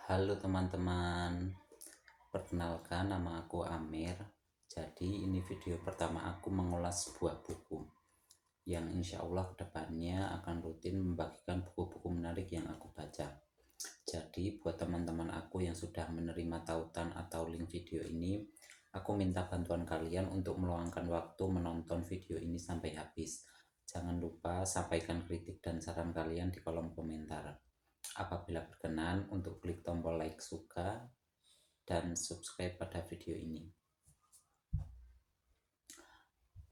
Halo teman-teman, perkenalkan nama aku Amir. Jadi ini video pertama aku mengulas sebuah buku yang insya Allah kedepannya akan rutin membagikan buku-buku menarik yang aku baca. Jadi buat teman-teman aku yang sudah menerima tautan atau link video ini, aku minta bantuan kalian untuk meluangkan waktu menonton video ini sampai habis. Jangan lupa sampaikan kritik dan saran kalian di kolom komentar. Apabila berkenan untuk klik tombol like suka dan subscribe pada video ini.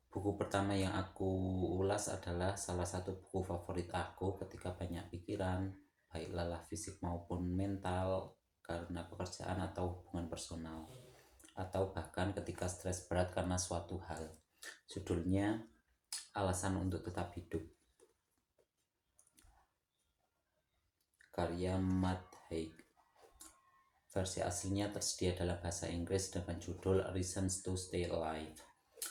Buku pertama yang aku ulas adalah salah satu buku favorit aku ketika banyak pikiran, baik lelah fisik maupun mental karena pekerjaan atau hubungan personal, atau bahkan ketika stres berat karena suatu hal. Judulnya Alasan untuk Tetap Hidup, karya Matt Haig. Versi aslinya tersedia dalam bahasa Inggris dengan judul Reasons to Stay Alive.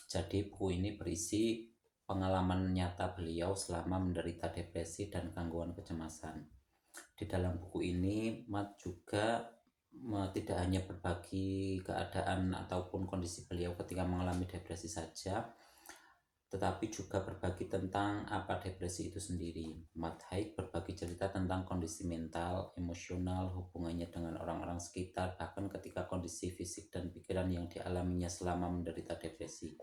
Jadi buku ini berisi pengalaman nyata beliau selama menderita depresi dan gangguan kecemasan. Di dalam buku ini Matt juga tidak hanya berbagi keadaan ataupun kondisi beliau ketika mengalami depresi saja, tetapi juga berbagi tentang apa depresi itu sendiri. Matt Haig berbagi cerita tentang kondisi mental, emosional, hubungannya dengan orang-orang sekitar, bahkan ketika kondisi fisik dan pikiran yang dialaminya selama menderita depresi.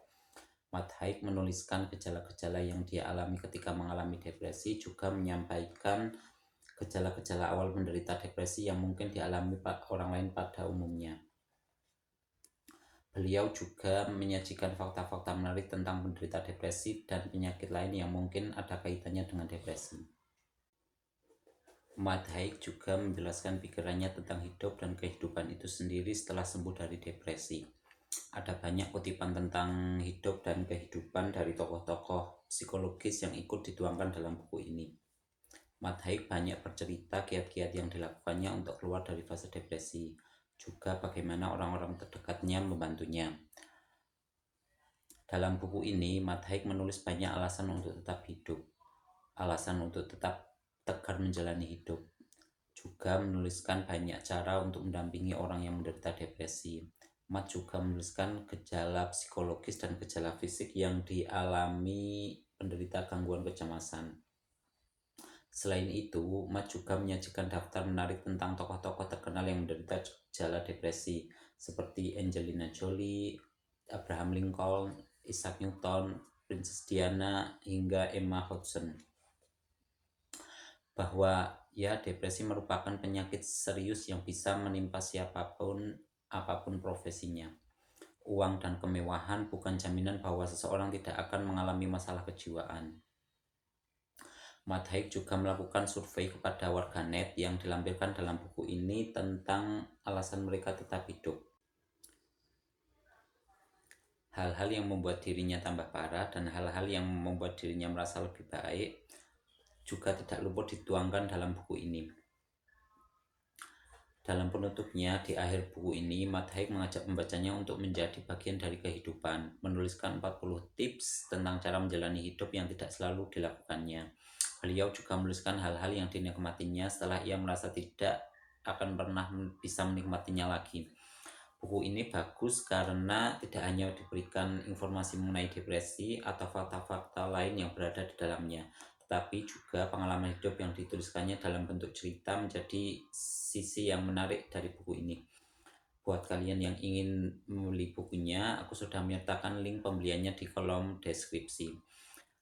Matt Haig menuliskan gejala-gejala yang dia alami ketika mengalami depresi, juga menyampaikan gejala-gejala awal menderita depresi yang mungkin dialami orang lain pada umumnya. Beliau juga menyajikan fakta-fakta menarik tentang penderita depresi dan penyakit lain yang mungkin ada kaitannya dengan depresi. Matt Haig juga menjelaskan pikirannya tentang hidup dan kehidupan itu sendiri setelah sembuh dari depresi. Ada banyak kutipan tentang hidup dan kehidupan dari tokoh-tokoh psikologis yang ikut dituangkan dalam buku ini. Matt Haig banyak bercerita kiat-kiat yang dilakukannya untuk keluar dari fase depresi, juga bagaimana orang-orang terdekatnya membantunya. Dalam buku ini, Matt Haig menulis banyak alasan untuk tetap hidup, alasan untuk tetap tegar menjalani hidup, juga menuliskan banyak cara untuk mendampingi orang yang menderita depresi. Matt juga menuliskan gejala psikologis dan gejala fisik yang dialami penderita gangguan kecemasan. Selain itu, Matt juga menyajikan daftar menarik tentang tokoh-tokoh terkenal yang menderita gejala depresi seperti Angelina Jolie, Abraham Lincoln, Isaac Newton, Princess Diana, hingga Emma Watson. Bahwa depresi merupakan penyakit serius yang bisa menimpa siapapun, apapun profesinya. Uang dan kemewahan bukan jaminan bahwa seseorang tidak akan mengalami masalah kejiwaan. Matt Haig juga melakukan survei kepada warganet yang dilampirkan dalam buku ini tentang alasan mereka tetap hidup. Hal-hal yang membuat dirinya tambah parah dan hal-hal yang membuat dirinya merasa lebih baik juga tidak luput dituangkan dalam buku ini. Dalam penutupnya, di akhir buku ini, Matt Haig mengajak pembacanya untuk menjadi bagian dari kehidupan, menuliskan 40 tips tentang cara menjalani hidup yang tidak selalu dilakukannya. Beliau juga menuliskan hal-hal yang dinikmatinya setelah ia merasa tidak akan pernah bisa menikmatinya lagi. Buku ini bagus karena tidak hanya diberikan informasi mengenai depresi atau fakta-fakta lain yang berada di dalamnya, tetapi juga pengalaman hidup yang dituliskannya dalam bentuk cerita menjadi sisi yang menarik dari buku ini. Buat kalian yang ingin membeli bukunya, aku sudah menyertakan link pembeliannya di kolom deskripsi.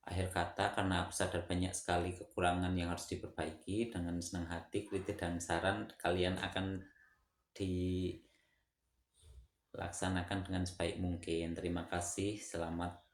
Akhir kata, karena aku sadar banyak sekali kekurangan yang harus diperbaiki, dengan senang hati kritik dan saran kalian akan dilaksanakan dengan sebaik mungkin. Terima kasih, selamat